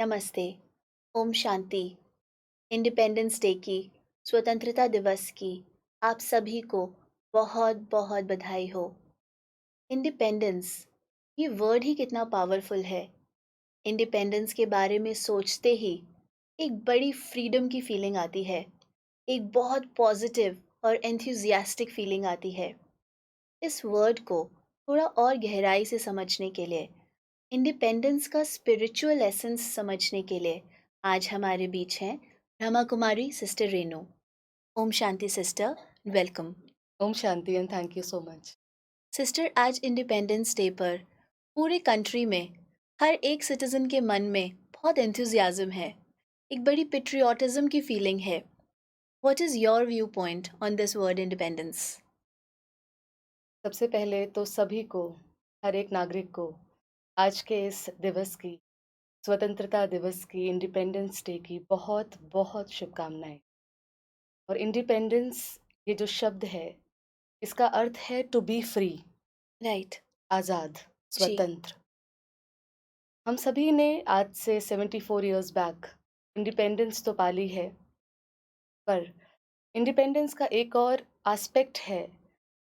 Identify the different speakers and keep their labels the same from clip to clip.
Speaker 1: नमस्ते। Om Shanti. Independence day की, स्वतंत्रता दिवस की आप सभी को बहुत बहुत बधाई हो। इंडिपेंडेंस, ये वर्ड ही कितना पावरफुल है। इंडिपेंडेंस के बारे में सोचते ही एक बड़ी फ्रीडम की फीलिंग आती है। एक बहुत पॉजिटिव और एंथुसियास्टिक फीलिंग आती है। इस वर्ड को थोड़ा और गहराई से समझने के लिए, इंडिपेंडेंस का स्पिरिचुअल एसेंस समझने के लिए आज हमारे बीच हैं Brahma Kumari sister Renu. Om Shanti sister, welcome.
Speaker 2: Om Shanti and thank you so much.
Speaker 1: Sister, आज इंडिपेंडेंस डे पर पूरे कंट्री में हर एक सिटीजन के मन में बहुत एंथुजियाज्म है, एक बड़ी पेट्रियाटिज्म की फीलिंग है। What is your view point on this word independence?
Speaker 2: सबसे पहले तो सभी को, हर एक नागरिक को आज के इस दिवस की, स्वतंत्रता दिवस की, इंडिपेंडेंस डे की बहुत बहुत शुभकामनाएं। और इंडिपेंडेंस, ये जो शब्द है, इसका अर्थ है टू बी फ्री,
Speaker 1: राइट।
Speaker 2: आज़ाद,
Speaker 1: जी।
Speaker 2: स्वतंत्र। हम सभी ने आज से 74 ईयर्स बैक इंडिपेंडेंस तो पाली है, पर इंडिपेंडेंस का एक और एस्पेक्ट है,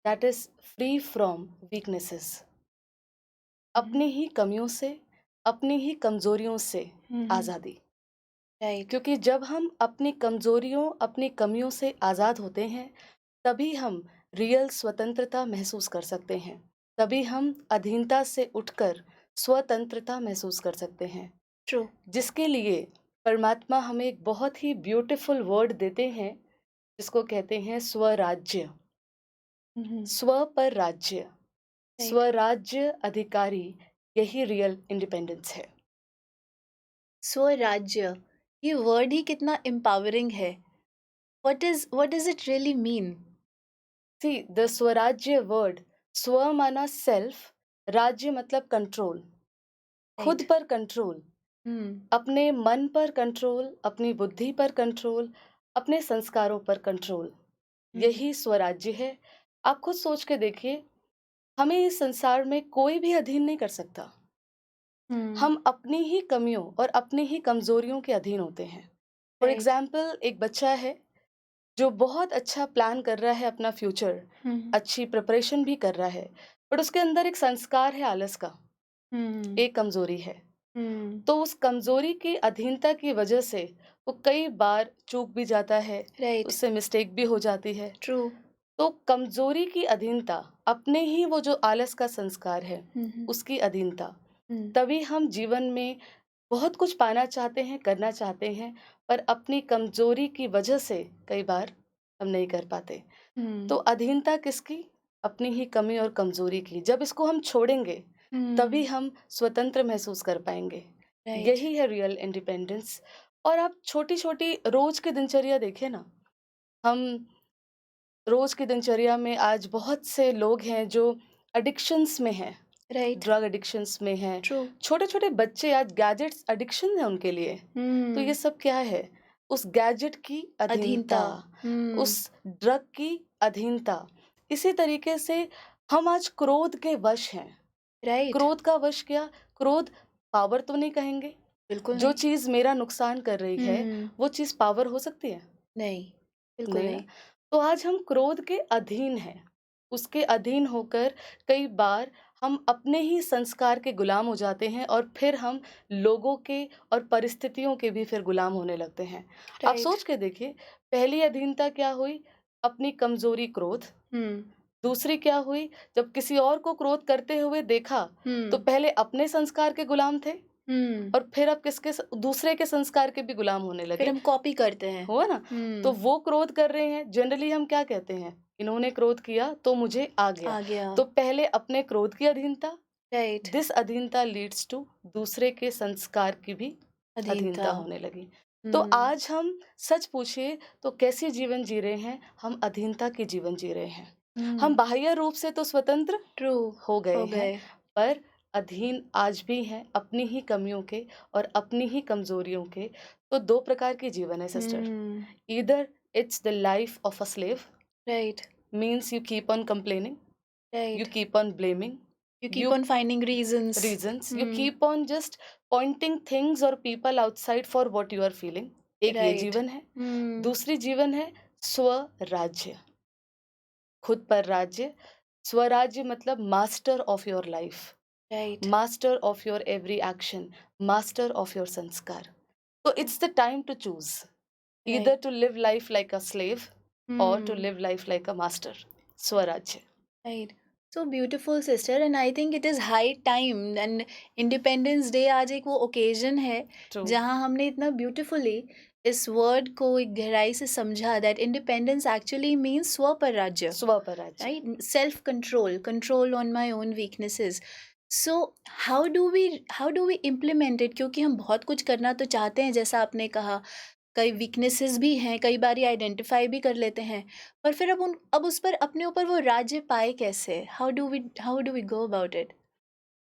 Speaker 2: that is free from weaknesses. अपनी ही कमियों से, अपनी ही कमज़ोरियों से आज़ादी।
Speaker 1: राइट।
Speaker 2: क्योंकि जब हम अपनी कमज़ोरियों, अपनी कमियों से आज़ाद होते हैं, तभी हम रियल स्वतंत्रता महसूस कर सकते हैं। तभी हम अधीनता से उठकर स्वतंत्रता महसूस कर सकते हैं।
Speaker 1: ट्रू।
Speaker 2: जिसके लिए परमात्मा हमें एक बहुत ही ब्यूटीफुल वर्ड देते हैं, जिसको कहते हैं स्वराज्य। स्व पर राज्य,
Speaker 1: राइट।
Speaker 2: स्वराज्य अधिकारी, यही रियल इंडिपेंडेंस है।
Speaker 1: स्वराज्य, ये वर्ड ही कितना एम्पावरिंग है। What does it really mean?
Speaker 2: See the स्वराज्य वर्ड, स्व माना सेल्फ, राज्य मतलब कंट्रोल, खुद
Speaker 1: राइट।
Speaker 2: पर कंट्रोल,
Speaker 1: हम्म।
Speaker 2: अपने मन पर कंट्रोल, अपनी बुद्धि पर कंट्रोल, अपने संस्कारों पर कंट्रोल,
Speaker 1: हम्म।
Speaker 2: यही स्वराज्य है। आप खुद सोच के देखिए, हमें इस संसार में कोई भी अधीन नहीं कर सकता।
Speaker 1: हम्म।
Speaker 2: हम अपनी ही कमियों और अपनी ही कमजोरियों के अधीन होते हैं। For
Speaker 1: right.
Speaker 2: एग्जाम्पल, एक बच्चा है जो बहुत अच्छा प्लान कर रहा है अपना फ्यूचर,
Speaker 1: हम्म।
Speaker 2: अच्छी प्रिपरेशन भी कर रहा है, बट उसके अंदर एक संस्कार है आलस का,
Speaker 1: हम्म।
Speaker 2: एक कमजोरी है।
Speaker 1: हम्म।
Speaker 2: तो उस कमजोरी की अधीनता की वजह से वो कई बार चूक भी जाता है,
Speaker 1: राइट।
Speaker 2: उससे मिस्टेक भी हो जाती है।
Speaker 1: ट्रू।
Speaker 2: तो कमजोरी की अधीनता, अपने ही वो जो आलस का संस्कार है,
Speaker 1: हम्म।
Speaker 2: उसकी अधीनता,
Speaker 1: हम्म।
Speaker 2: तभी हम जीवन में बहुत कुछ पाना चाहते हैं, करना चाहते हैं, पर अपनी कमजोरी की वजह से कई बार हम नहीं कर पाते। तो
Speaker 1: हम्म।
Speaker 2: अधीनता किसकी? अपनी ही कमी और कमजोरी की। जब इसको हम छोड़ेंगे, तभी
Speaker 1: हम्म।
Speaker 2: हम स्वतंत्र महसूस कर पाएंगे।
Speaker 1: राइट।
Speaker 2: यही है रियल इंडिपेंडेंस। और आप छोटी छोटी रोज की दिनचर्या देखें ना, हम रोज की दिनचर्या में आज बहुत से लोग हैं जो एडिक्शंस में हैं,
Speaker 1: राइट।
Speaker 2: ड्रग एडिक्शंस में हैं।
Speaker 1: ट्रू।
Speaker 2: छोटे-छोटे बच्चे आज गैजेट्स एडिक्शन है उनके लिए। तो ये
Speaker 1: हम्म।
Speaker 2: सब क्या है? उस गैजेट की
Speaker 1: अधीनता।
Speaker 2: अधीनता,
Speaker 1: हम्म।
Speaker 2: उस ड्रग की अधीनता। इसी तरीके से हम आज क्रोध के वश हैं।
Speaker 1: राइट।
Speaker 2: क्रोध का वश क्या? क्रोध पावर तो नहीं कहेंगे।
Speaker 1: बिल्कुल
Speaker 2: जो
Speaker 1: नहीं।
Speaker 2: चीज़ मेरा नुकसान कर रही है,
Speaker 1: हम्म।
Speaker 2: वो चीज़ पावर हो सकती है?
Speaker 1: नहीं, बिल्कुल
Speaker 2: नहीं ना।
Speaker 1: नहीं।
Speaker 2: तो आज हम क्रोध के अधीन हैं। उसके अधीन होकर कई बार हम अपने ही संस्कार के गुलाम हो जाते हैं, और फिर हम लोगों के और परिस्थितियों के भी फिर गुलाम होने लगते हैं। आप
Speaker 1: राइट।
Speaker 2: सोच के देखिए, पहली अधीनता क्या हुई? अपनी कमजोरी क्रोध।
Speaker 1: हम्म।
Speaker 2: दूसरी क्या हुई? जब किसी और को क्रोध करते हुए देखा, तो
Speaker 1: हम्म।
Speaker 2: पहले अपने संस्कार के गुलाम थे,
Speaker 1: हम्म।
Speaker 2: और फिर अब दूसरे के संस्कार के भी गुलाम होने
Speaker 1: फिर
Speaker 2: लगे।
Speaker 1: हम कॉपी करते हैं।
Speaker 2: हुआ ना? तो
Speaker 1: हम्म।
Speaker 2: वो क्रोध कर रहे हैं, जनरली हम क्या कहते हैं? इन्होंने क्रोध किया तो मुझे आ गया।
Speaker 1: आ गया।
Speaker 2: तो पहले अपने क्रोध की अधीनता,
Speaker 1: राइट।
Speaker 2: दिस अधीनता लीड्स टू दूसरे के संस्कार की भी
Speaker 1: अधीनता।
Speaker 2: अधीनता होने लगी। तो
Speaker 1: हम्म।
Speaker 2: आज हम सच पूछिए तो कैसे जीवन जी रहे हैं? हम अधीनता के जीवन जी रहे हैं। हम
Speaker 1: हम्म।
Speaker 2: बाह्य रूप से तो स्वतंत्र
Speaker 1: ट्रू।
Speaker 2: हो गए
Speaker 1: हो
Speaker 2: हैं,
Speaker 1: गए।
Speaker 2: पर अधीन आज भी हैं अपनी ही कमियों के और अपनी ही कमजोरियों के। तो दो प्रकार के जीवन है sister.
Speaker 1: Hmm.
Speaker 2: Either it's the life of a slave,
Speaker 1: right.
Speaker 2: means you keep on complaining, you
Speaker 1: right.
Speaker 2: keep on blaming,
Speaker 1: You keep
Speaker 2: You
Speaker 1: on finding reasons.
Speaker 2: reasons, you
Speaker 1: Hmm.
Speaker 2: keep on just pointing things or people outside for what you are feeling. एक ये
Speaker 1: Right.
Speaker 2: जीवन है,
Speaker 1: Hmm.
Speaker 2: दूसरी जीवन है स्वराज्य, खुद पर राज्य। स्वराज्य मतलब master of your life,
Speaker 1: Right.
Speaker 2: Master of your every action, master of your संस्कार। तो it's the time to choose, either
Speaker 1: Right.
Speaker 2: to live life like a slave or to
Speaker 1: Hmm.
Speaker 2: live life like a master. Swarajya.
Speaker 1: Right. So beautiful, sister, and I think it is high time. And Independence Day आज एक वो occasion है
Speaker 2: True.
Speaker 1: जहाँ हमने इतना beautifully इस word को एक गहराई से समझा that independence actually means स्वपराज्य,
Speaker 2: Swaparajya.
Speaker 1: right? Self control, control on my own weaknesses. So how do we implement it? क्योंकि हम बहुत कुछ करना तो चाहते हैं, जैसा आपने कहा, कई वीकनेसेस भी हैं, कई बारी आइडेंटिफाई भी कर लेते हैं, पर फिर अब उस पर अपने ऊपर वो राज्य पाए कैसे? How do we go about it?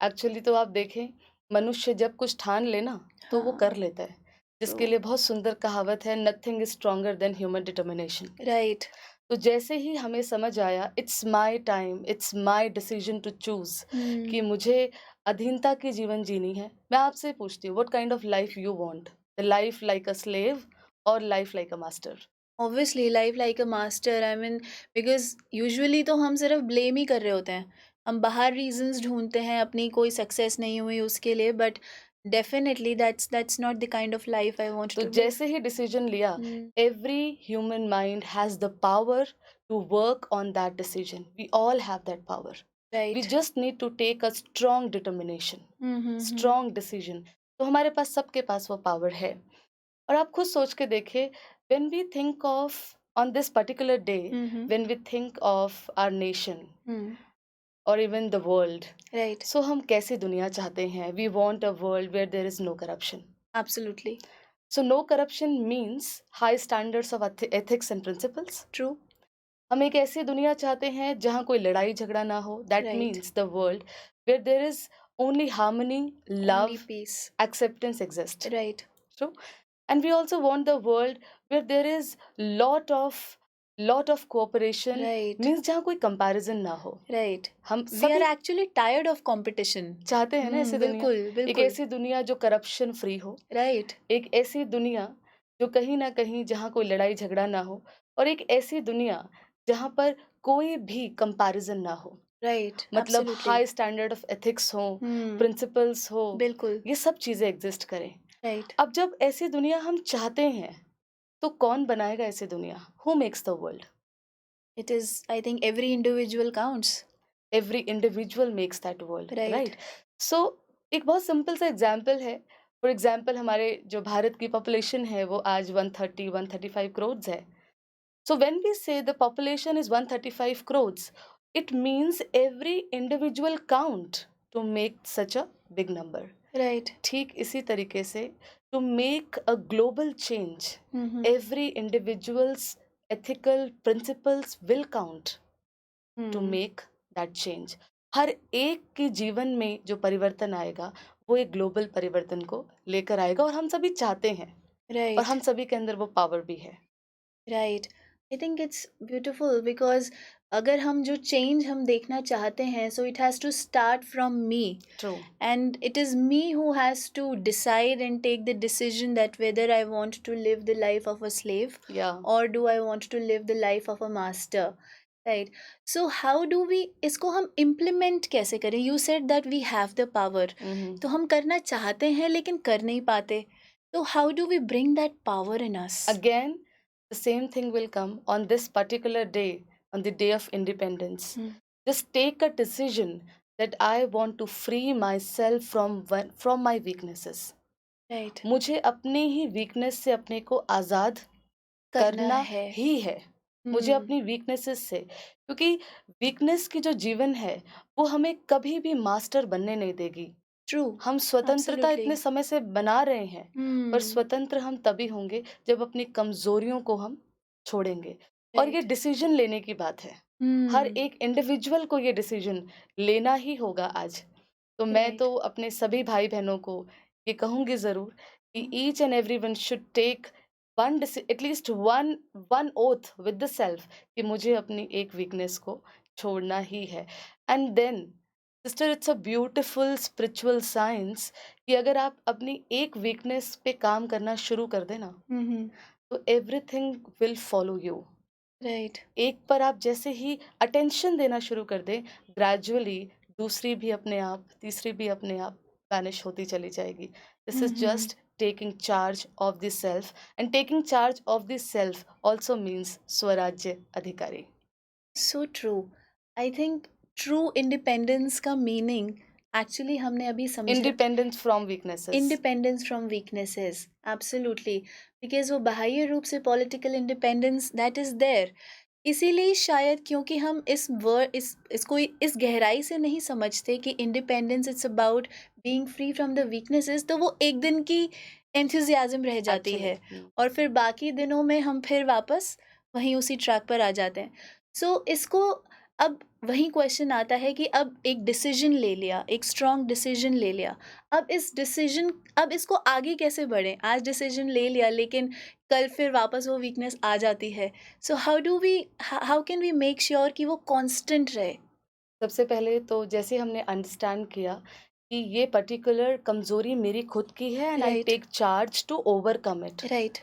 Speaker 2: Actually तो आप देखें, मनुष्य जब कुछ ठान लेना तो वो कर
Speaker 1: हाँ,
Speaker 2: लेता है,
Speaker 1: ट्रू,
Speaker 2: जिसके लिए बहुत सुंदर कहावत है, nothing is stronger than human determination.
Speaker 1: Right,
Speaker 2: तो जैसे ही हमें समझ आया it's my time, it's my decision to choose, कि मुझे अधीनता की जीवन जीनी है, मैं आपसे पूछती हूँ, what kind of life you want? The life like a slave और life like a master?
Speaker 1: Obviously life like a master, I mean, because usually तो हम सिर्फ ब्लेम ही कर रहे होते हैं। हम बाहर रीज़न्स ढूँढते हैं अपनी कोई सक्सेस नहीं हुई उसके लिए, but definitely that's not the kind of life I want
Speaker 2: तो
Speaker 1: टू लिव।
Speaker 2: जैसे ही डिसीजन लिया,
Speaker 1: hmm,
Speaker 2: every human mind has the power to work on that decision, we all have that power, we
Speaker 1: right.
Speaker 2: Just need to take a strong determination,
Speaker 1: hmm.
Speaker 2: Strong decision. तो हमारे पास, सबके पास वो power है। और आप खुद सोच के देखिए, when we think of on this particular day,
Speaker 1: hmm, hmm,
Speaker 2: when we think of our nation
Speaker 1: hmm,
Speaker 2: और even the world,
Speaker 1: right,
Speaker 2: so हम कैसी दुनिया चाहते हैं? We want a world where there is no corruption.
Speaker 1: Absolutely,
Speaker 2: So no corruption means high standards of ethics and principles.
Speaker 1: True,
Speaker 2: हम एक ऐसी दुनिया चाहते हैं जहाँ कोई लड़ाई झगड़ा ना हो. That
Speaker 1: right,
Speaker 2: means the world where there is only harmony,
Speaker 1: only
Speaker 2: love,
Speaker 1: peace,
Speaker 2: acceptance exist.
Speaker 1: Right,
Speaker 2: True. And we also want the world where there is lot of cooperation,
Speaker 1: right,
Speaker 2: means जहाँ कोई comparison ना हो.
Speaker 1: Right.
Speaker 2: हम
Speaker 1: we are
Speaker 2: सभी
Speaker 1: actually tired of competition.
Speaker 2: चाहते हैं ना ऐसी दुनिया,
Speaker 1: बिल्कुल,
Speaker 2: एक
Speaker 1: बिल्कुल,
Speaker 2: ऐसी दुनिया जो करप्शन फ्री हो,
Speaker 1: राइट,
Speaker 2: एक ऐसी दुनिया जो कहीं न कहीं जहाँ कोई लड़ाई झगड़ा ना हो, और एक ऐसी दुनिया जहाँ पर कोई भी कंपैरिज़न ना हो।
Speaker 1: राइट,
Speaker 2: मतलब
Speaker 1: absolutely,
Speaker 2: high standard of ethics हो,
Speaker 1: हुँ,
Speaker 2: प्रिंसिपल्स हो,
Speaker 1: बिल्कुल,
Speaker 2: ये सब चीज़ें एग्ज़िस्ट करें।
Speaker 1: राइट।
Speaker 2: अब जब ऐसी दुनिया हम चाहते हैं, तो कौन बनाएगा ऐसी दुनिया? Who makes the world?
Speaker 1: It is, I think every individual counts,
Speaker 2: every individual makes that world,
Speaker 1: right,
Speaker 2: right? So एक बहुत सिंपल सा एग्जांपल है। फॉर एग्जांपल, हमारे जो भारत की पॉपुलेशन है वो आज 135 करोड़ है। So when we say the population is 135 crores, it means every individual count to make such a big number.
Speaker 1: Right,
Speaker 2: ठीक इसी तरीके से, to make a global change, every individual's ethical principles will count to
Speaker 1: hmm,
Speaker 2: make that change. हर एक के जीवन में जो परिवर्तन आएगा, वो एक ग्लोबल परिवर्तन को लेकर आएगा, और हम सभी चाहते हैं, और
Speaker 1: राइट।
Speaker 2: हम सभी के अंदर वो पावर भी है।
Speaker 1: Right, I think it's beautiful because अगर हम जो चेंज हम देखना चाहते हैं, so it has to start from me,
Speaker 2: true.
Speaker 1: and it is me who has to decide and take the decision that whether I want to live the life of a slave
Speaker 2: या
Speaker 1: or do I want to live the life of a master, right? So how do we इसको हम implement कैसे करें? You said that we have the power, तो हम करना चाहते हैं लेकिन कर नहीं पाते, तो how do we bring that power in us?
Speaker 2: again, the same thing will come on this particular day, on the day of independence.
Speaker 1: Hmm.
Speaker 2: Just take a decision that I want to free myself from my weaknesses.
Speaker 1: Right,
Speaker 2: मुझे अपनी ही weakness से अपने को आज़ाद
Speaker 1: करना
Speaker 2: करना
Speaker 1: है।
Speaker 2: ही है। मुझे
Speaker 1: Hmm.
Speaker 2: अपनी वीकनेसेस से, क्योंकि वीकनेस की जो जीवन है, वो हमें कभी भी मास्टर बनने नहीं देगी।
Speaker 1: True,
Speaker 2: हम स्वतंत्रता इतने
Speaker 1: absolutely.
Speaker 2: समय से बना रहे हैं, पर
Speaker 1: Hmm.
Speaker 2: स्वतंत्र हम तभी होंगे जब अपनी कमजोरियों को हम छोड़ेंगे। और ये
Speaker 1: Right.
Speaker 2: डिसीजन लेने की बात है, हर
Speaker 1: Hmm.
Speaker 2: एक इंडिविजुअल को ये डिसीजन लेना ही होगा आज। तो मैं
Speaker 1: Right.
Speaker 2: तो अपने सभी भाई बहनों को ये कहूंगी जरूर कि each and every one should take one, at least one one oath with the self, कि मुझे अपनी एक वीकनेस को छोड़ना ही है। And then sister, it's a beautiful spiritual science कि अगर आप अपनी एक वीकनेस पे काम करना शुरू कर दें ना,
Speaker 1: हुँ,
Speaker 2: तो everything will follow you.
Speaker 1: Right.
Speaker 2: एक पर आप जैसे ही अटेंशन देना शुरू कर दें, ग्रेजुअली दूसरी भी अपने आप, तीसरी भी अपने आप वैनिश होती चली जाएगी। This
Speaker 1: hmm,
Speaker 2: is
Speaker 1: hmm.
Speaker 2: Just taking charge of the self, and taking charge of the self also means स्वराज्य अधिकारी।
Speaker 1: So true. I think true independence का मीनिंग एक्चुअली हमने अभी समझा।
Speaker 2: Independence from weaknesses.
Speaker 1: Independence from weaknesses, absolutely. Because वो बाह्य रूप से political independence that is there. इसीलिए शायद क्योंकि हम इसको इस गहराई से नहीं समझते कि independence it's about being free from the weaknesses, तो वो एक दिन की एंथुसियाज्म रह जाती
Speaker 2: एक्चुअली।
Speaker 1: है और फिर बाकी दिनों में हम फिर वापस वहीं उसी ट्रैक पर आ जाते हैं। सो इसको अब वही क्वेश्चन आता है कि अब एक डिसीजन ले लिया, एक स्ट्रॉन्ग डिसीजन ले लिया। अब इसको आगे कैसे बढ़ें? आज डिसीजन ले लिया लेकिन कल फिर वापस वो वीकनेस आ जाती है। So how can we make sure कि वो कांस्टेंट रहे?
Speaker 2: सबसे पहले तो जैसे हमने अंडरस्टैंड किया कि ये पर्टिकुलर कमज़ोरी मेरी खुद की है, and I
Speaker 1: right,
Speaker 2: take charge to overcome it.
Speaker 1: Right.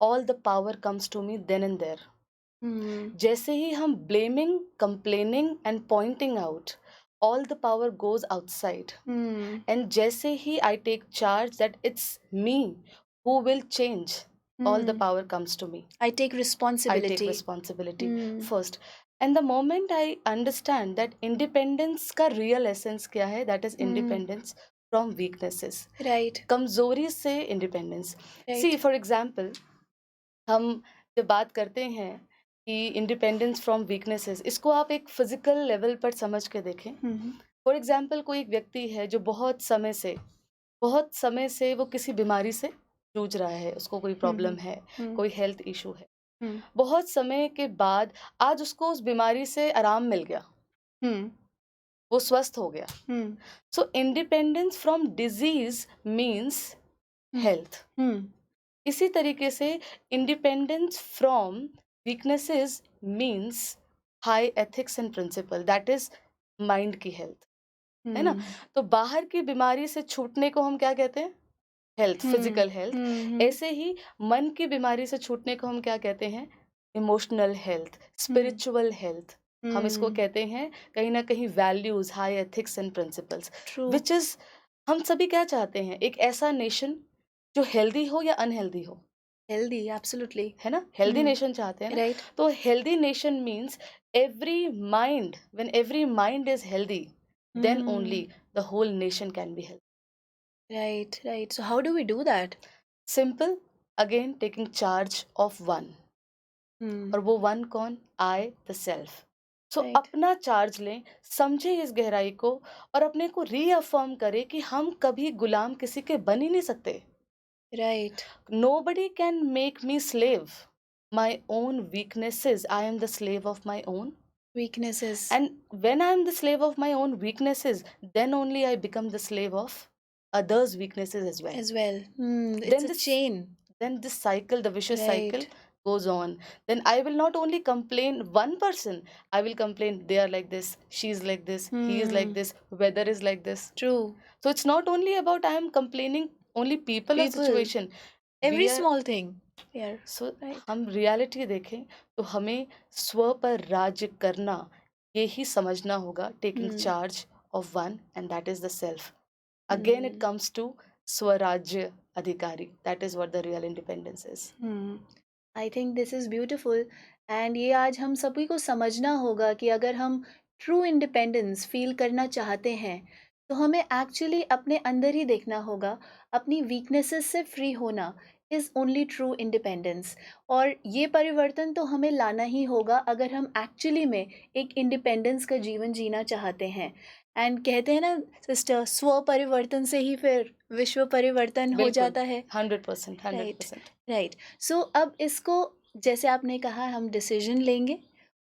Speaker 2: All the power comes to me then and there.
Speaker 1: Hmm,
Speaker 2: जैसे ही हम blaming, complaining and pointing out, all the power goes outside.
Speaker 1: Hmm,
Speaker 2: and जैसे ही I take charge that it's me who will change, all the
Speaker 1: hmm.
Speaker 2: power comes to me.
Speaker 1: I take
Speaker 2: I take
Speaker 1: responsibility.
Speaker 2: responsibility
Speaker 1: hmm,
Speaker 2: first. And the moment I understand that independence का real essence क्या है, that is
Speaker 1: hmm.
Speaker 2: independence from weaknesses.
Speaker 1: Right,
Speaker 2: कमजोरी से independence. See,
Speaker 1: right.
Speaker 2: for example, हम जब बात करते हैं कि independence from weaknesses, इसको आप एक physical level पर समझ के देखें।
Speaker 1: हुँ, हुँ।
Speaker 2: For example, कोई एक व्यक्ति है जो बहुत समय से वो किसी बीमारी से जूझ रहा है, उसको कोई
Speaker 1: हुँ,
Speaker 2: प्रॉब्लम
Speaker 1: हुँ।
Speaker 2: है,
Speaker 1: हुँ,
Speaker 2: कोई हेल्थ इशू है।
Speaker 1: हुँ,
Speaker 2: बहुत समय के बाद आज उसको उस बीमारी से आराम मिल गया,
Speaker 1: हुँ,
Speaker 2: वो स्वस्थ हो गया।
Speaker 1: हुँ,
Speaker 2: सो independence from disease means
Speaker 1: hmm,
Speaker 2: health.
Speaker 1: हुँ,
Speaker 2: इसी तरीके से independence from weaknesses means high ethics and principal, that is mind की हेल्थ, है ना?
Speaker 1: हुँ,
Speaker 2: तो बाहर की बीमारी से छूटने को हम क्या कहते हैं? हेल्थ,
Speaker 1: हुँ,
Speaker 2: फिजिकल हेल्थ।
Speaker 1: हुँ, हुँ,
Speaker 2: ऐसे ही मन की बीमारी से छूटने को हम क्या कहते हैं? इमोशनल हेल्थ,
Speaker 1: हुँ,
Speaker 2: स्पिरिचुअल हेल्थ। हम इसको
Speaker 1: हुँ।
Speaker 2: कहते हैं कहीं न कहीं values, high ethics and principles,
Speaker 1: true,
Speaker 2: which is हम सभी क्या चाहते हैं? एक ऐसा नेशन जो हेल्दी हो या अनहेल्दी हो,
Speaker 1: हेल्दी एब्सोल्युटली।
Speaker 2: है ना? हेल्दी
Speaker 1: हुँ,
Speaker 2: नेशन चाहते हैं ना?
Speaker 1: राइट,
Speaker 2: तो healthy nation means every mind, when every mind is healthy, then
Speaker 1: hmm,
Speaker 2: only the whole nation can be healthy.
Speaker 1: Right, right. So how do we do that?
Speaker 2: Simple, again taking charge of one.
Speaker 1: Hmm,
Speaker 2: और वो one कौन? I the self. So
Speaker 1: right,
Speaker 2: अपना charge लें, समझें इस गहराई को, और अपने को रीअफ़र्म करें कि हम कभी गुलाम किसी के बन ही नहीं सकते।
Speaker 1: Right,
Speaker 2: nobody can make me slave my own weaknesses, I am the slave of my own.
Speaker 1: Weaknesses
Speaker 2: and when I am the slave of my own weaknesses, then only I become the slave of others weaknesses as well.
Speaker 1: As well. It's
Speaker 2: then
Speaker 1: a
Speaker 2: this
Speaker 1: chain.
Speaker 2: then this cycle, the vicious cycle
Speaker 1: right,
Speaker 2: goes on. Then I will not only complain one person, I will complain they are like this, she is like this, he is like
Speaker 1: hmm,
Speaker 2: this, weather is like this.
Speaker 1: True,
Speaker 2: So it's not only about I am complaining only people or
Speaker 1: people,
Speaker 2: situation. We
Speaker 1: every
Speaker 2: are
Speaker 1: small thing. यार,
Speaker 2: so
Speaker 1: right,
Speaker 2: हम reality देखें तो हमें स्व पर राज्य करना, ये ही समझना होगा, taking
Speaker 1: hmm,
Speaker 2: charge of one, and that is the self. Again, it
Speaker 1: hmm,
Speaker 2: comes to Swarajya Adhikari. That is what the real independence is.
Speaker 1: Hmm. I think this is beautiful and ये आज हम सभी को समझना होगा कि अगर हम ट्रू इंडिपेंडेंस फील करना चाहते हैं तो हमें एक्चुअली अपने अंदर ही देखना होगा। अपनी वीकनेसेस से फ्री होना इज़ ओनली ट्रू इंडिपेंडेंस। और ये परिवर्तन तो हमें लाना ही होगा अगर हम एक्चुअली में एक इंडिपेंडेंस का जीवन जीना चाहते हैं। एंड कहते हैं ना सिस्टर, स्व परिवर्तन से ही फिर विश्व परिवर्तन हो
Speaker 2: बिल्कुल,
Speaker 1: जाता है।
Speaker 2: 100%,
Speaker 1: राइट,
Speaker 2: 100%.
Speaker 1: राइट। सो अब इसको जैसे आपने कहा हम डिसीजन लेंगे,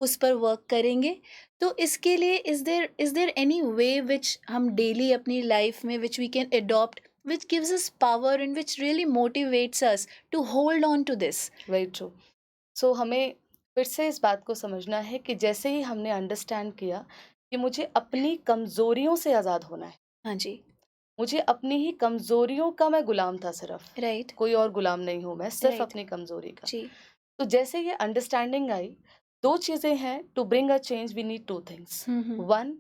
Speaker 1: उस पर वर्क करेंगे। तो इसके लिए is there any way which हम डेली अपनी लाइफ में which we can adopt which gives us power and which really motivates us to hold on to this?
Speaker 2: Very true. So हमें फिर से इस बात को समझना है कि जैसे ही हमने अंडरस्टैंड किया कि मुझे अपनी कमज़ोरियों से आज़ाद होना है।
Speaker 1: हाँ जी।
Speaker 2: मुझे अपनी ही कमज़ोरियों का मैं गुलाम था सिर्फ़,
Speaker 1: राइट,
Speaker 2: कोई और गुलाम नहीं हूँ मैं, सिर्फ़
Speaker 1: राइट।
Speaker 2: अपनी कमज़ोरी का।
Speaker 1: जी।
Speaker 2: तो जैसे ये अंडरस्टैंडिंग आई, 2 चीज़ें हैं, to bring a change we need 2 things.
Speaker 1: Hmm, hmm.
Speaker 2: One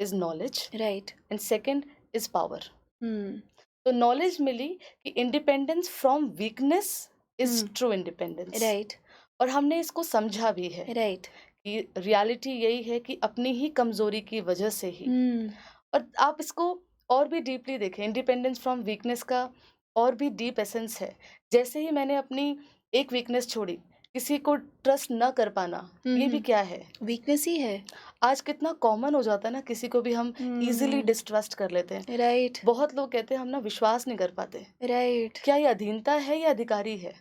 Speaker 2: is knowledge
Speaker 1: right.
Speaker 2: And second is power.
Speaker 1: Hmm,
Speaker 2: तो नॉलेज मिली कि independence from weakness is
Speaker 1: hmm.
Speaker 2: True independence,
Speaker 1: right,
Speaker 2: और हमने इसको समझा भी है
Speaker 1: राइट।
Speaker 2: कि रियलिटी यही है कि अपनी ही कमज़ोरी की वजह से ही।
Speaker 1: हुँ,
Speaker 2: और आप इसको और भी डीपली देखें, इंडिपेंडेंस फ्रॉम वीकनेस का और भी डीप एसेंस है। जैसे ही मैंने अपनी एक वीकनेस छोड़ी, किसी को ट्रस्ट न कर पाना,
Speaker 1: हुँ,
Speaker 2: ये भी
Speaker 1: हुँ।
Speaker 2: क्या है?
Speaker 1: वीकनेस ही है।
Speaker 2: आज कितना कॉमन हो जाता है ना, किसी को भी हम ईज़िली
Speaker 1: हुँ,
Speaker 2: डिस्ट्रस्ट कर लेते हैं।
Speaker 1: राइट,
Speaker 2: बहुत लोग कहते हैं हम ना विश्वास नहीं कर पाते।
Speaker 1: राइट।
Speaker 2: क्या ये अधीनता है या अधिकारी है?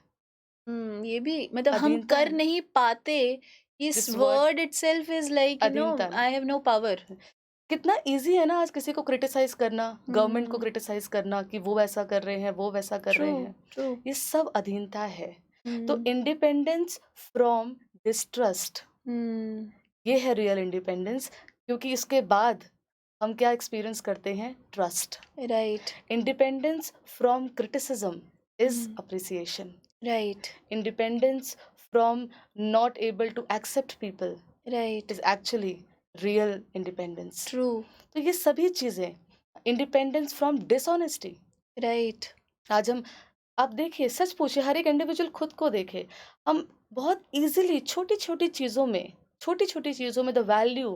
Speaker 1: ये भी मतलब हम
Speaker 2: अधीनता
Speaker 1: कर
Speaker 2: है,
Speaker 1: नहीं पाते, इस
Speaker 2: this word
Speaker 1: word itself is like
Speaker 2: अधीनता।
Speaker 1: I have no power.
Speaker 2: कितना ईज़ी है ना आज किसी को क्रिटिसाइज़ करना, गवर्नमेंट को
Speaker 1: हुँ,
Speaker 2: क्रिटिसाइज़ करना कि वो ऐसा कर रहे हैं, वो वैसा कर
Speaker 1: ट्रू,
Speaker 2: रहे हैं।
Speaker 1: ट्रू।
Speaker 2: ये सब अधीनता है। तो
Speaker 1: हुँ,
Speaker 2: इंडिपेंडेंस फ्रॉम डिस्ट्रस्ट,
Speaker 1: हुँ,
Speaker 2: ये है रियल इंडिपेंडेंस, क्योंकि इसके बाद हम क्या एक्सपीरियंस करते हैं? Trust.
Speaker 1: Right.
Speaker 2: Independence from criticism is
Speaker 1: hmm,
Speaker 2: appreciation.
Speaker 1: Right,
Speaker 2: Independence from not able to accept people
Speaker 1: right,
Speaker 2: is actually real independence.
Speaker 1: True,
Speaker 2: तो ये सभी चीज़ें, इंडिपेंडेंस फ्रॉम डिसऑनेस्टी।
Speaker 1: राइट।
Speaker 2: आज हम, आप देखिए, सच पूछिए, हर एक इंडिविजुअल खुद को देखे, हम बहुत इजीली छोटी छोटी चीज़ों में the value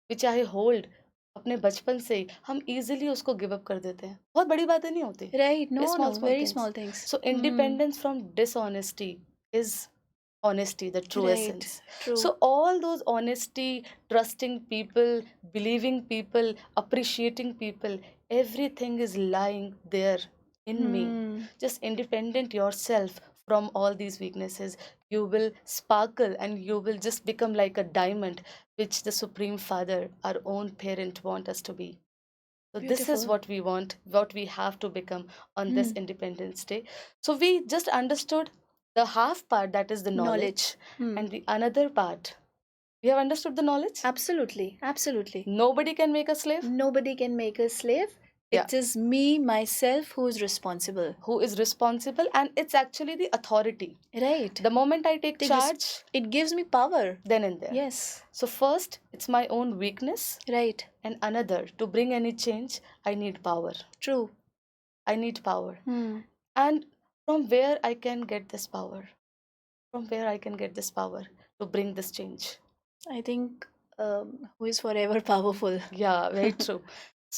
Speaker 2: which I hold अपने बचपन से ही हम इजीली उसको गिव अप कर देते हैं। बहुत बड़ी बातें नहीं होती,
Speaker 1: Right. No,
Speaker 2: small
Speaker 1: no.
Speaker 2: Small
Speaker 1: Very
Speaker 2: things.
Speaker 1: small things.
Speaker 2: So independence from dishonesty is honesty, the true
Speaker 1: Right.
Speaker 2: essence. So
Speaker 1: True.
Speaker 2: all those honesty, trusting people, believing people, appreciating people, everything is lying there in me.
Speaker 1: Hmm.
Speaker 2: Just independent yourself from all these weaknesses, you will sparkle and you will just become like a diamond which the supreme father, our own parent, want us to be. So this is
Speaker 1: Beautiful.
Speaker 2: what we want, what we have to become on this
Speaker 1: Hmm.
Speaker 2: Independence Day. So we just understood the half part, that is the
Speaker 1: Knowledge.
Speaker 2: knowledge,
Speaker 1: Hmm.
Speaker 2: and the another part. We have understood the knowledge.
Speaker 1: Absolutely. Absolutely.
Speaker 2: Nobody can make a slave.
Speaker 1: Nobody can make a slave.
Speaker 2: Yeah.
Speaker 1: It is me, myself, who is responsible.
Speaker 2: Who is responsible, and it's actually the authority.
Speaker 1: Right.
Speaker 2: The moment I take
Speaker 1: They just,
Speaker 2: charge,
Speaker 1: it gives me power.
Speaker 2: then and there.
Speaker 1: Yes.
Speaker 2: So first, it's my own weakness,
Speaker 1: Right.
Speaker 2: and another, to bring any change, I need power.
Speaker 1: True.
Speaker 2: I need power.
Speaker 1: Hmm.
Speaker 2: And from where I can get this power? From where I can get this power to bring this change?
Speaker 1: I think who is forever powerful.
Speaker 2: Yeah, very true.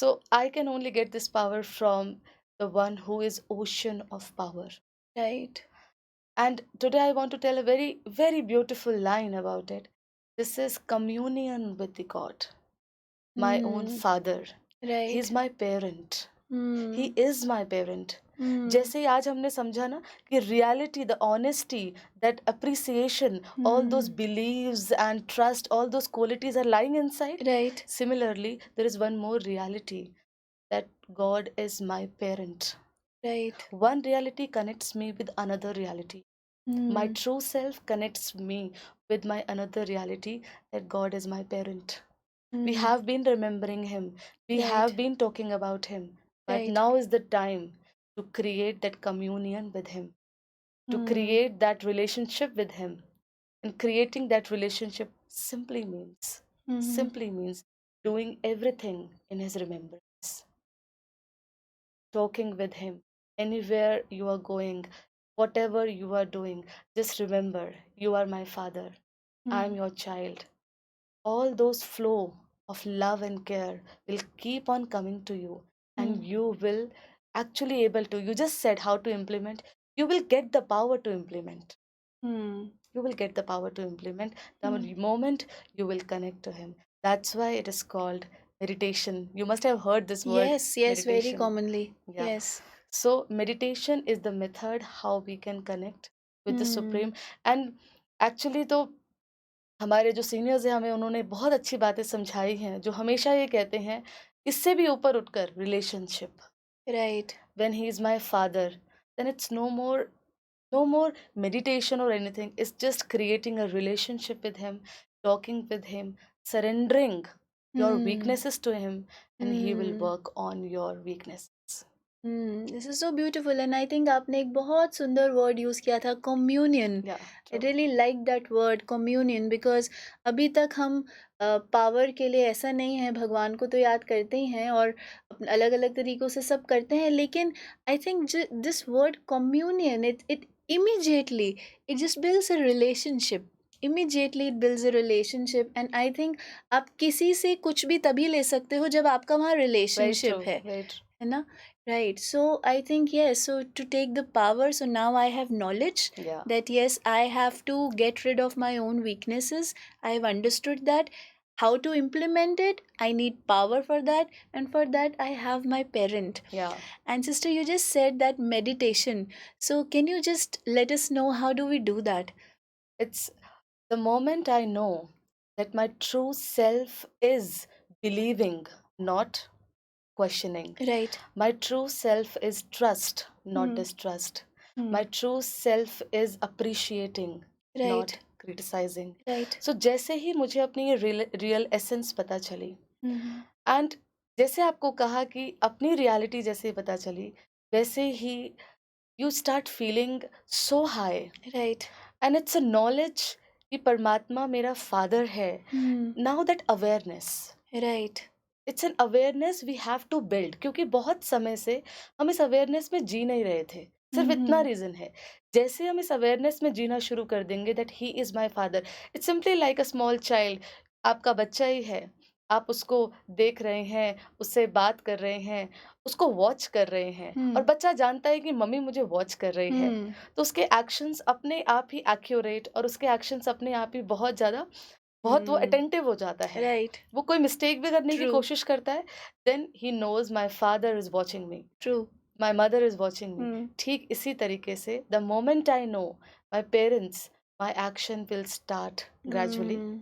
Speaker 2: So I can only get this power from the one who is ocean of power.
Speaker 1: Right.
Speaker 2: And today I want to tell a very, very beautiful line about it. This is communion with the God, my own
Speaker 1: Hmm.
Speaker 2: father. He's
Speaker 1: Right.
Speaker 2: my parent. He
Speaker 1: Hmm.
Speaker 2: Is my parent.
Speaker 1: Hmm.
Speaker 2: जैसे ही आज हमने समझा ना कि reality, the honesty, that appreciation, all those
Speaker 1: Hmm.
Speaker 2: Beliefs and trust, all those qualities are lying inside.
Speaker 1: Right.
Speaker 2: Similarly, there is one more reality, that God is my parent.
Speaker 1: Right.
Speaker 2: One reality connects me with another reality. My
Speaker 1: Hmm.
Speaker 2: true self connects me with my another reality, that God is my parent. We
Speaker 1: Hmm.
Speaker 2: have been remembering him, we
Speaker 1: Right.
Speaker 2: have been talking about him, but
Speaker 1: Right.
Speaker 2: now is the time to create that communion with him, to
Speaker 1: Hmm.
Speaker 2: create that relationship with him. And creating that relationship
Speaker 1: Mhm.
Speaker 2: simply means doing everything in his remembrance, talking with him anywhere you are going, whatever you are doing. Just remember, you are my father, I am
Speaker 1: Mm.
Speaker 2: your child. All those flow of love and care will keep on coming to you, and
Speaker 1: Mm.
Speaker 2: you will actually able to, you just said how to implement, you will get the power to implement.
Speaker 1: Mm.
Speaker 2: You will get the power to implement the
Speaker 1: Mm.
Speaker 2: moment you will connect to him. That's why it is called meditation. You must have heard this word,
Speaker 1: Yes, yes, very
Speaker 2: meditation.
Speaker 1: commonly.
Speaker 2: Yeah.
Speaker 1: Yes.
Speaker 2: So meditation is the method how we can connect with the
Speaker 1: Mm.
Speaker 2: supreme. And actually तो हमारे जो seniors हैं हमें उन्होंने बहुत अच्छी बातें समझाई हैं, जो हमेशा ये कहते हैं, इससे भी ऊपर उठकर relationship.
Speaker 1: Right.
Speaker 2: When he is my father, then it's no more meditation or anything. It's just creating a relationship with him, talking with him, surrendering your
Speaker 1: Hmm.
Speaker 2: weaknesses to him, and he will
Speaker 1: Hmm.
Speaker 2: work on your weaknesses.
Speaker 1: This is so beautiful and I think आपने एक बहुत सुंदर word use किया था, communion.
Speaker 2: Yeah,
Speaker 1: I
Speaker 2: true.
Speaker 1: Really like that word communion, because अभी तक हम power के लिए ऐसा नहीं है, भगवान को तो याद करते ही हैं और अलग अलग तरीक़ों से सब करते हैं, लेकिन I think this word communion, it immediately it just builds a relationship, immediately it builds a relationship. And I think आप किसी से कुछ भी तभी ले सकते हो जब आपका वहाँ
Speaker 2: Very
Speaker 1: relationship
Speaker 2: true, very true.
Speaker 1: है ना? Right. So I think yes. So to take the power, so now I have knowledge
Speaker 2: Yeah,
Speaker 1: that yes, I have to get rid of my own weaknesses. I have understood that. How to implement it? I need power for that, and for that I have my parent.
Speaker 2: yeah.
Speaker 1: And sister, you just said that meditation. So can you just let us know how do we do that?
Speaker 2: It's the moment I know that my true self is believing, not questioning.
Speaker 1: Right.
Speaker 2: My true self is trust, not
Speaker 1: Hmm.
Speaker 2: distrust.
Speaker 1: Hmm.
Speaker 2: My true self is appreciating,
Speaker 1: Right.
Speaker 2: not criticizing.
Speaker 1: Right.
Speaker 2: So जैसे ही मुझे अपनी ये real essence पता चली,
Speaker 1: Hmm.
Speaker 2: And जैसे आपको कहा कि अपनी रियलिटी जैसे ही पता चली, वैसे ही you start feeling so high,
Speaker 1: Right.
Speaker 2: And it's a knowledge कि परमात्मा मेरा फादर है.
Speaker 1: Hmm.
Speaker 2: Now that awareness,
Speaker 1: Right.
Speaker 2: It's an awareness we have to build, क्योंकि बहुत समय से हम इस अवेयरनेस में जी नहीं रहे थे. सिर्फ इतना
Speaker 1: Hmm.
Speaker 2: रीजन है. जैसे हम इस अवेयरनेस में जीना शुरू कर देंगे that he is my father, it's simply like a small child. आपका बच्चा ही है, आप उसको देख रहे हैं, उससे बात कर रहे हैं, उसको वॉच कर रहे हैं, और
Speaker 1: Hmm.
Speaker 2: बच्चा जानता है कि मम्मी मुझे वॉच कर रही है.
Speaker 1: Hmm.
Speaker 2: तो उसके एक्शंस अपने आप ही एक्यूरेट, और उसके एक्शंस अपने आप ही बहुत ज़्यादा, बहुत वो
Speaker 1: Hmm.
Speaker 2: अटेंटिव हो जाता है.
Speaker 1: Right.
Speaker 2: वो कोई मिस्टेक भी करने की
Speaker 1: True.
Speaker 2: कोशिश करता है, then he knows my father is watching me,
Speaker 1: True.
Speaker 2: My mother is watching me.
Speaker 1: Hmm.
Speaker 2: ठीक इसी तरीके से the moment I know my parents, my action will start gradually
Speaker 1: Hmm.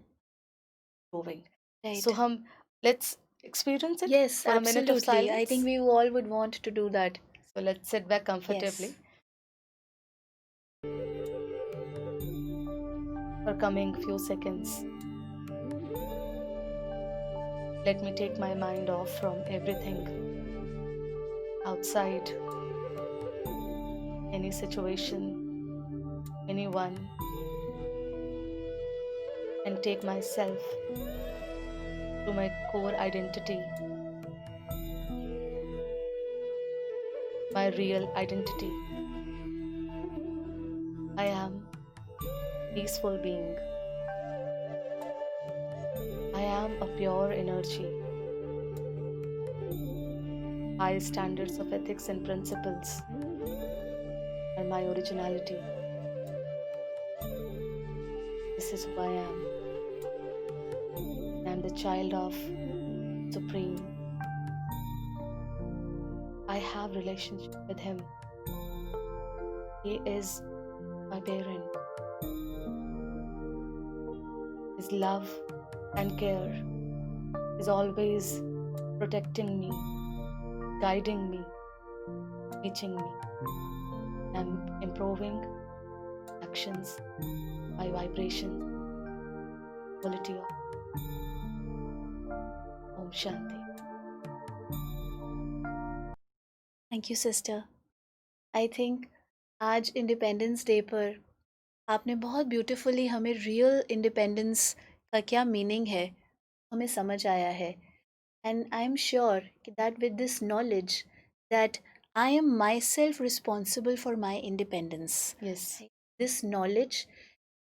Speaker 2: Moving. So
Speaker 1: Right.
Speaker 2: हम let's experience it
Speaker 1: Yes,
Speaker 2: for a minute of
Speaker 1: absolutely. I think
Speaker 2: silence.
Speaker 1: we all would want to do that.
Speaker 2: So let's sit back comfortably
Speaker 1: Yes.
Speaker 2: for coming few seconds. Let me take my mind off from everything outside, any situation, anyone, and take myself to my core identity, my real identity. I am peaceful being. I am a pure energy. High standards of ethics and principles are my originality. This is who I am. I am the child of Supreme. I have relationship with him. He is my parent. His love and care is always protecting me, guiding me, teaching me. I'm improving actions, my vibrations, quality of Om Shanti.
Speaker 1: Thank you, sister. I think आज independence day पर आपने बहुत beautifully हमें real independence का क्या meaning है हमें समझ आया है. And I am sure that with this knowledge that I am myself responsible for my independence.
Speaker 2: Yes,
Speaker 1: This knowledge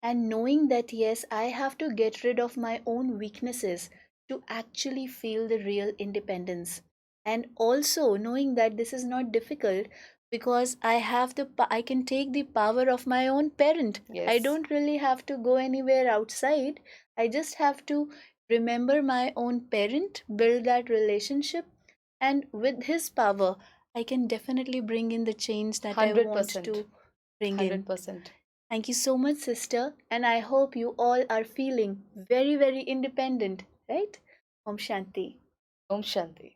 Speaker 1: and knowing that yes, I have to get rid of my own weaknesses to actually feel the real independence. And also knowing that this is not difficult because I can take the power of my own parent. I
Speaker 2: yes,
Speaker 1: don't really have to go anywhere outside. I just have to remember my own parent, build that relationship, and with his power, I can definitely bring in the change that I want
Speaker 2: 100%,
Speaker 1: to bring in.
Speaker 2: 100%.
Speaker 1: Thank you so much, sister. And I hope you all are feeling very, very independent, right? Om Shanti.
Speaker 2: Om Shanti.